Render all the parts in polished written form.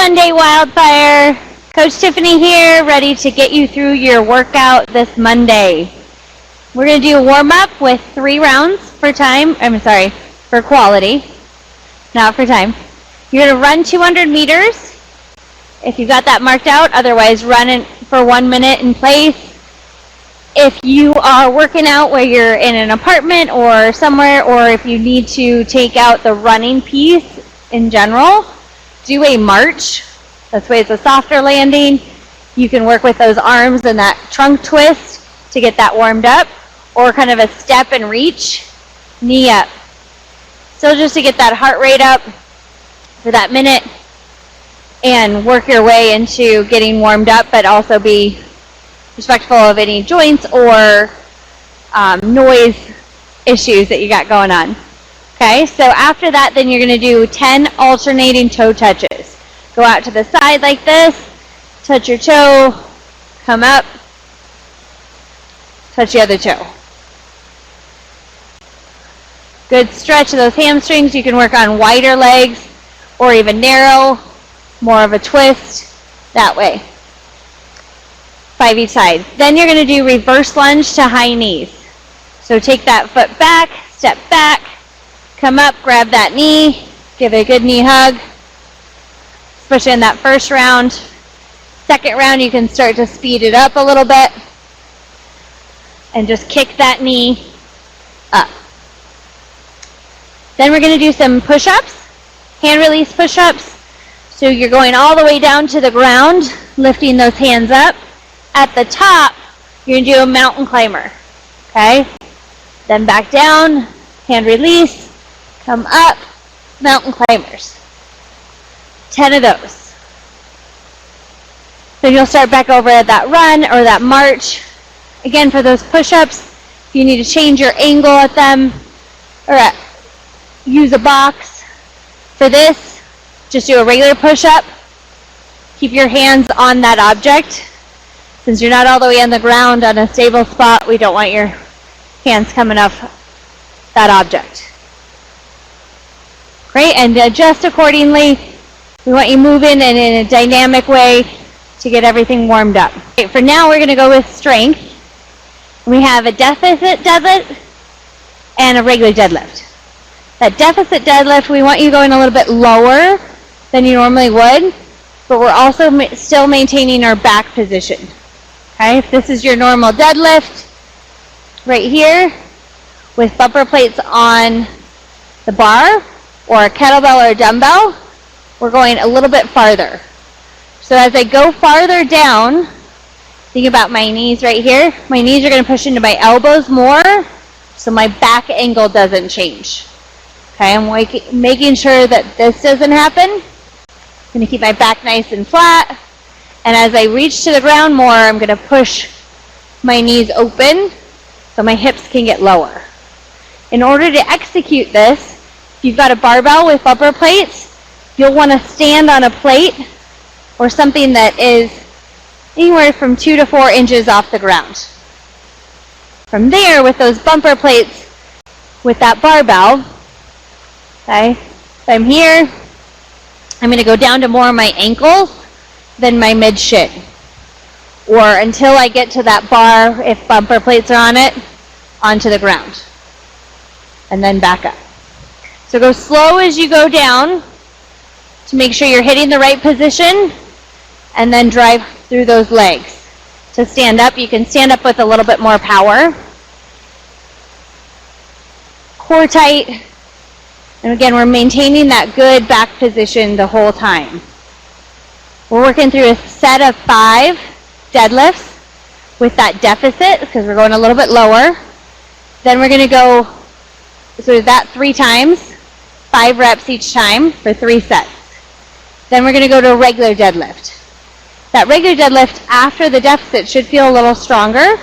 Monday, Wildfire. Coach Tiffany here, ready to get you through your workout this Monday. We're going to do a warm-up with 3 rounds for time. For quality, not for time. You're going to run 200 meters if you've got that marked out. Otherwise, run it for 1 minute in place. If you are working out where you're in an apartment or somewhere, or if you need to take out the running piece in general, do a march. That's why it's a softer landing. You can work with those arms and that trunk twist to get that warmed up, or kind of a step and reach, knee up. So just to get that heart rate up for that minute and work your way into getting warmed up, but also be respectful of any joints or noise issues that you got going on. Okay, so after that, then you're going to do 10 alternating toe touches. Go out to the side like this, touch your toe, come up, touch the other toe. Good stretch of those hamstrings. You can work on wider legs or even narrow, more of a twist that way. 5 each side. Then you're going to do reverse lunge to high knees. So take that foot back, step back, come up, grab that knee, give it a good knee hug, especially in that first round. Second round, you can start to speed it up a little bit and just kick that knee up. Then we're going to do some push-ups, hand release push-ups. So you're going all the way down to the ground, lifting those hands up. At the top, you're going to do a mountain climber, okay? Then back down, hand release, come up, mountain climbers. 10 of those. Then you'll start back over at that run or that march. Again, for those push-ups, if you need to change your angle at them or use a box. For this, just do a regular push-up. Keep your hands on that object. Since you're not all the way on the ground on a stable spot, we don't want your hands coming off that object. Great, and adjust accordingly. We want you moving and in a dynamic way to get everything warmed up. Okay, for now, we're going to go with strength. We have a deficit deadlift and a regular deadlift. That deficit deadlift, we want you going a little bit lower than you normally would, but we're also still maintaining our back position. Okay, if this is your normal deadlift, right here, with bumper plates on the bar, or a kettlebell or a dumbbell, we're going a little bit farther. So as I go farther down, think about my knees right here. My knees are going to push into my elbows more, so my back angle doesn't change. Okay, I'm making sure that this doesn't happen. I'm going to keep my back nice and flat. And as I reach to the ground more, I'm going to push my knees open so my hips can get lower. In order to execute this, if you've got a barbell with bumper plates, you'll want to stand on a plate or something that is anywhere from 2 to 4 inches off the ground. From there, with those bumper plates, with that barbell, okay, so I'm here, I'm going to go down to more of my ankles than my mid-shin, or until I get to that bar, if bumper plates are on it, onto the ground, and then back up. So go slow as you go down to make sure you're hitting the right position, and then drive through those legs. To stand up, you can stand up with a little bit more power. Core tight. And again, we're maintaining that good back position the whole time. We're working through a set of 5 deadlifts with that deficit, because we're going a little bit lower. Then we're going to go through that 3 times, 5 reps each time for 3 sets. Then we're going to go to a regular deadlift. That regular deadlift after the deficit should feel a little stronger.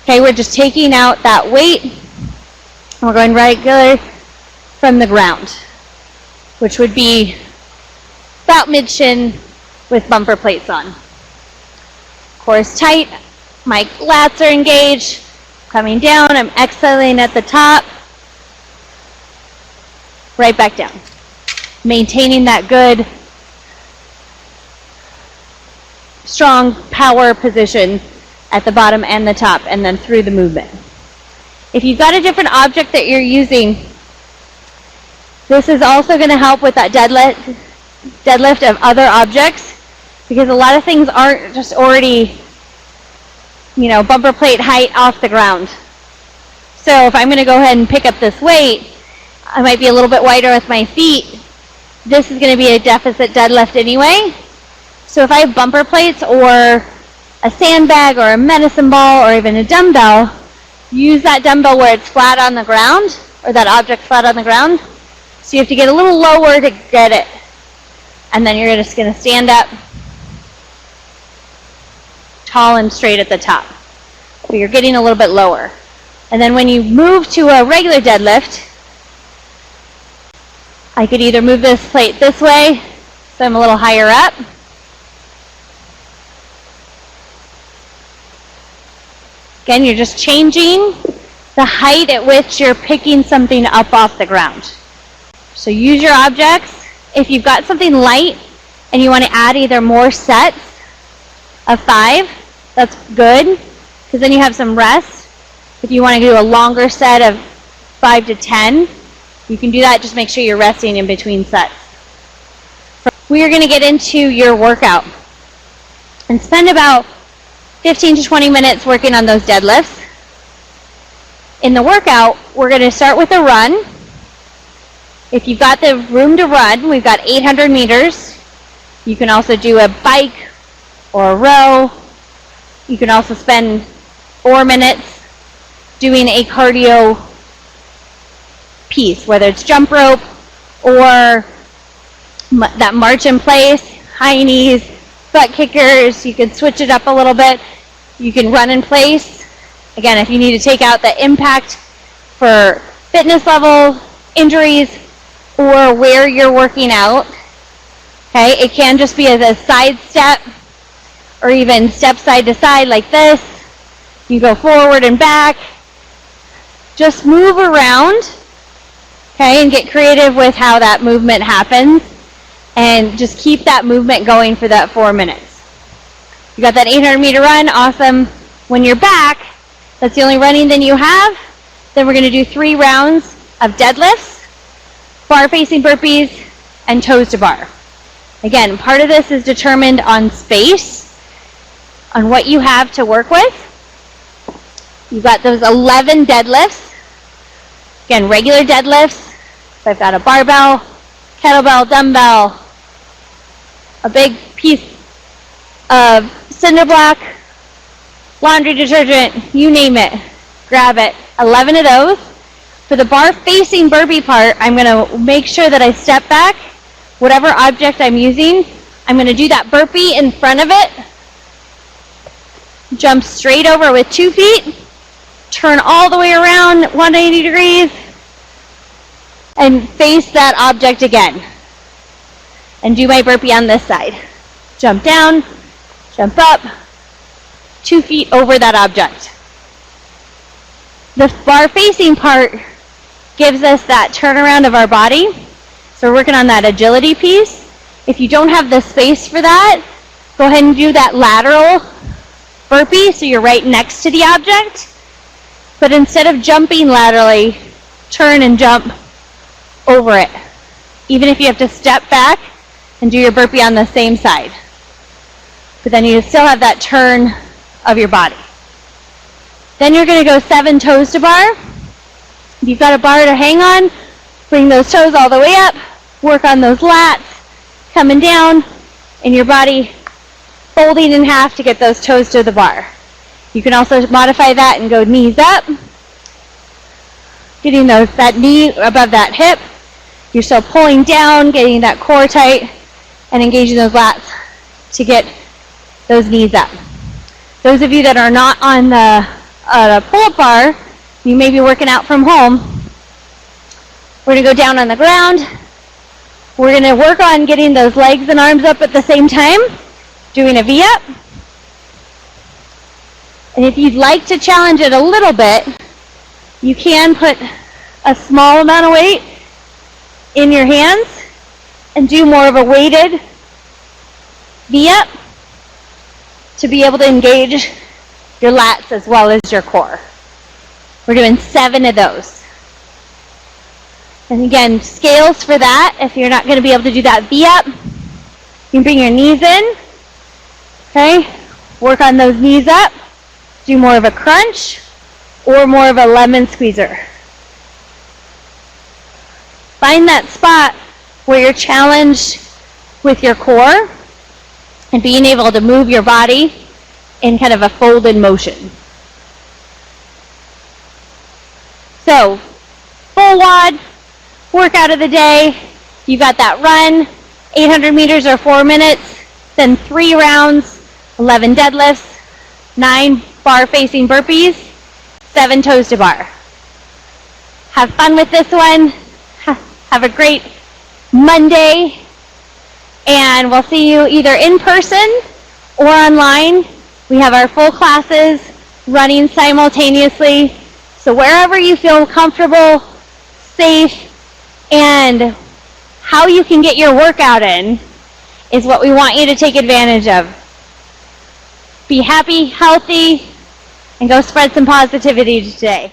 Okay, we're just taking out that weight, and we're going regular from the ground, which would be about mid-shin with bumper plates on. Core is tight, my lats are engaged, coming down, I'm exhaling at the top, right back down. Maintaining that good strong power position at the bottom and the top, and then through the movement. If you've got a different object that you're using, this is also going to help with that deadlift of other objects, because a lot of things aren't just already, you know, bumper plate height off the ground. So if I'm going to go ahead and pick up this weight, I might be a little bit wider with my feet. This is going to be a deficit deadlift anyway. So if I have bumper plates or a sandbag or a medicine ball or even a dumbbell, use that dumbbell where it's flat on the ground, or that object flat on the ground. So you have to get a little lower to get it. And then you're just going to stand up tall and straight at the top. So you're getting a little bit lower. And then when you move to a regular deadlift, I could either move this plate this way, so I'm a little higher up. Again, you're just changing the height at which you're picking something up off the ground. So use your objects. If you've got something light and you want to add either more sets of 5, that's good, because then you have some rest. If you want to do a longer set of 5 to 10, you can do that. Just make sure you're resting in between sets. We are going to get into your workout and spend about 15 to 20 minutes working on those deadlifts. In the workout, we're going to start with a run. If you've got the room to run, we've got 800 meters. You can also do a bike or a row. You can also spend 4 minutes doing a cardio piece, whether it's jump rope or that march in place, high knees, butt kickers. You can switch it up a little bit. You can run in place. Again, if you need to take out the impact for fitness level, injuries, or where you're working out. Okay, it can just be as a side step or even step side to side like this. You go forward and back. Just move around, okay, and get creative with how that movement happens, and just keep that movement going for that 4 minutes. You got that 800-meter run, awesome. When you're back, that's the only running then you have. Then we're going to do 3 rounds of deadlifts, bar facing burpees, and toes to bar. Again, part of this is determined on space, on what you have to work with. You've got those 11 deadlifts. Again, regular deadlifts. So I've got a barbell, kettlebell, dumbbell, a big piece of cinder block, laundry detergent, you name it. Grab it. 11 of those. For the bar facing burpee part, I'm going to make sure that I step back. Whatever object I'm using, I'm going to do that burpee in front of it. Jump straight over with 2 feet. Turn all the way around 180 degrees. And face that object again. And do my burpee on this side. Jump down, jump up, 2 feet over that object. The bar facing part gives us that turnaround of our body. So we're working on that agility piece. If you don't have the space for that, go ahead and do that lateral burpee so you're right next to the object. But instead of jumping laterally, turn and jump over it. Even if you have to step back and do your burpee on the same side. But then you still have that turn of your body. Then you're going to go 7 toes to bar. If you've got a bar to hang on, bring those toes all the way up. Work on those lats coming down and your body folding in half to get those toes to the bar. You can also modify that and go knees up. Getting that knee above that hip. You're still pulling down, getting that core tight, and engaging those lats to get those knees up. Those of you that are not on the pull-up bar, you may be working out from home. We're going to go down on the ground. We're going to work on getting those legs and arms up at the same time, doing a V-up. And if you'd like to challenge it a little bit, you can put a small amount of weight in your hands and do more of a weighted V-up. to be able to engage your lats as well as your core. We're doing 7 of those. And again, scales for that. If you're not going to be able to do that V-up, you can bring your knees in. Okay? Work on those knees up. Do more of a crunch or more of a lemon squeezer. Find that spot where you're challenged with your core and being able to move your body in kind of a folded motion. So, full WOD, workout of the day. You got that run, 800 meters or 4 minutes, then 3 rounds, 11 deadlifts, 9 bar facing burpees, 7 toes to bar. Have fun with this one. Have a great Monday, and we'll see you either in person or online. We have our full classes running simultaneously, so wherever you feel comfortable, safe, and how you can get your workout in is what we want you to take advantage of. Be happy, healthy, and go spread some positivity today.